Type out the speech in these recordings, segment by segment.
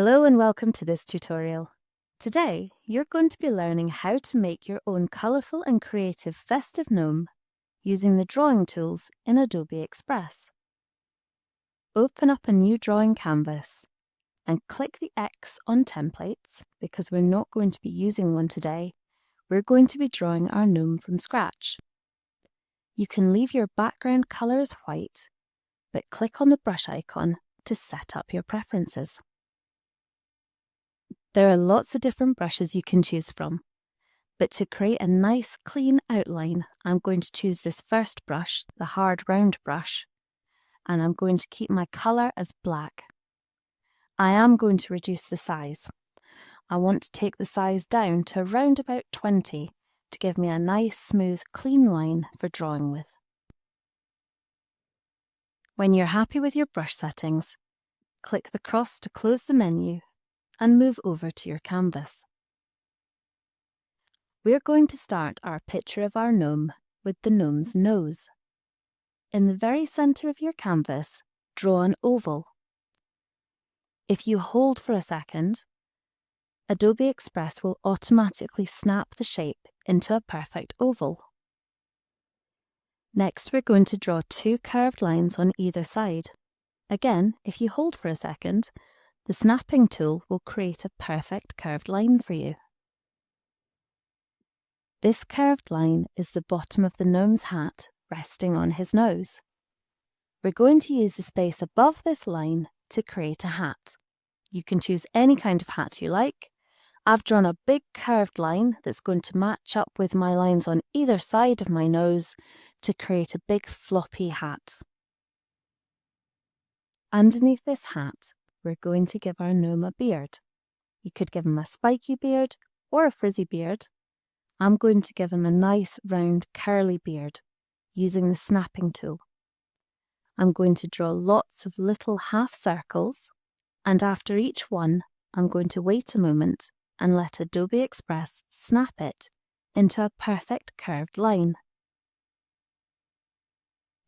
Hello and welcome to this tutorial. Today, you're going to be learning how to make your own colourful and creative festive gnome using the drawing tools in Adobe Express. Open up a new drawing canvas and click the X on templates because we're not going to be using one today. We're going to be drawing our gnome from scratch. You can leave your background colour as white, but click on the brush icon to set up your preferences. There are lots of different brushes you can choose from, but to create a nice clean outline, I'm going to choose this first brush, the hard round brush, and I'm going to keep my colour as black. I am going to reduce the size. I want to take the size down to around about 20 to give me a nice smooth clean line for drawing with. When you're happy with your brush settings, click the cross to close the menu and move over to your canvas. We're going to start our picture of our gnome with the gnome's nose. In the very centre of your canvas, draw an oval. If you hold for a second, Adobe Express will automatically snap the shape into a perfect oval. Next, we're going to draw two curved lines on either side. Again, if you hold for a second, the snapping tool will create a perfect curved line for you. This curved line is the bottom of the gnome's hat resting on his nose. We're going to use the space above this line to create a hat. You can choose any kind of hat you like. I've drawn a big curved line that's going to match up with my lines on either side of my nose to create a big floppy hat. Underneath this hat, we're going to give our gnome a beard. You could give him a spiky beard or a frizzy beard. I'm going to give him a nice round curly beard using the snapping tool. I'm going to draw lots of little half circles, and after each one, I'm going to wait a moment and let Adobe Express snap it into a perfect curved line.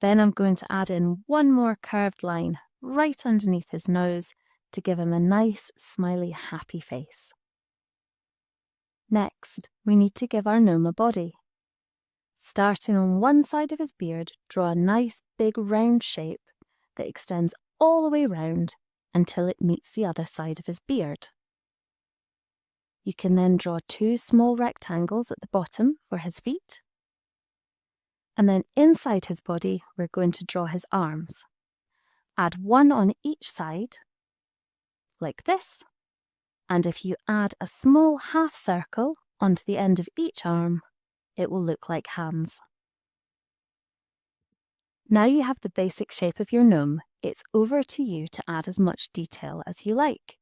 Then I'm going to add in one more curved line right underneath his nose to give him a nice, smiley, happy face. Next, we need to give our gnome a body. Starting on one side of his beard, draw a nice big round shape that extends all the way round until it meets the other side of his beard. You can then draw two small rectangles at the bottom for his feet. And then inside his body, we're going to draw his arms. Add one on each side, like this. And if you add a small half circle onto the end of each arm, it will look like hands. Now you have the basic shape of your gnome, it's over to you to add as much detail as you like.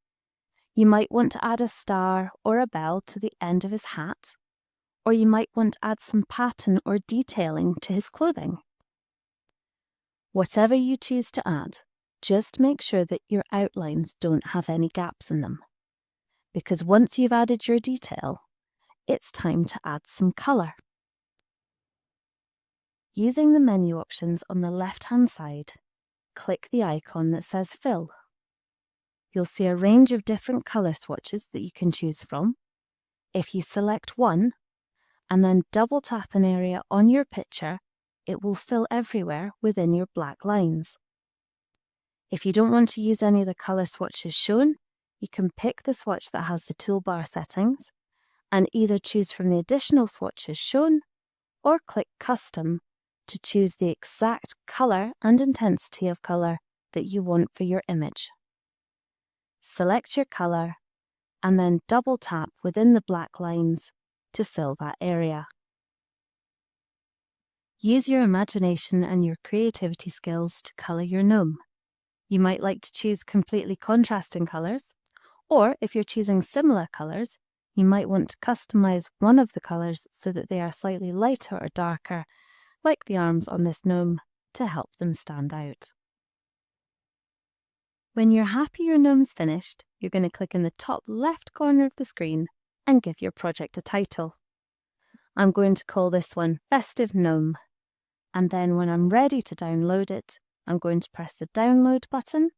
You might want to add a star or a bell to the end of his hat, or you might want to add some pattern or detailing to his clothing. Whatever you choose to add, just make sure that your outlines don't have any gaps in them. Because once you've added your detail, it's time to add some colour. Using the menu options on the left-hand side, click the icon that says Fill. You'll see a range of different colour swatches that you can choose from. If you select one, and then double tap an area on your picture, it will fill everywhere within your black lines. If you don't want to use any of the colour swatches shown, you can pick the swatch that has the toolbar settings and either choose from the additional swatches shown or click Custom to choose the exact colour and intensity of colour that you want for your image. Select your colour and then double tap within the black lines to fill that area. Use your imagination and your creativity skills to colour your gnome. You might like to choose completely contrasting colours, or if you're choosing similar colours, you might want to customise one of the colours so that they are slightly lighter or darker, like the arms on this gnome, to help them stand out. When you're happy your gnome's finished, you're going to click in the top left corner of the screen and give your project a title. I'm going to call this one Festive Gnome, and then when I'm ready to download it, I'm going to press the download button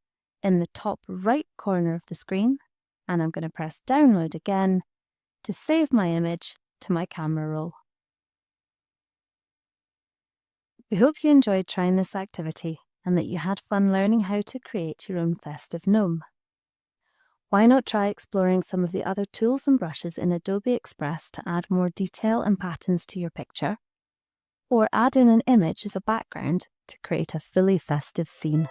in the top right corner of the screen, and I'm going to press download again to save my image to my camera roll. We hope you enjoyed trying this activity and that you had fun learning how to create your own festive gnome. Why not try exploring some of the other tools and brushes in Adobe Express to add more detail and patterns to your picture, or add in an image as a background to create a fully festive scene.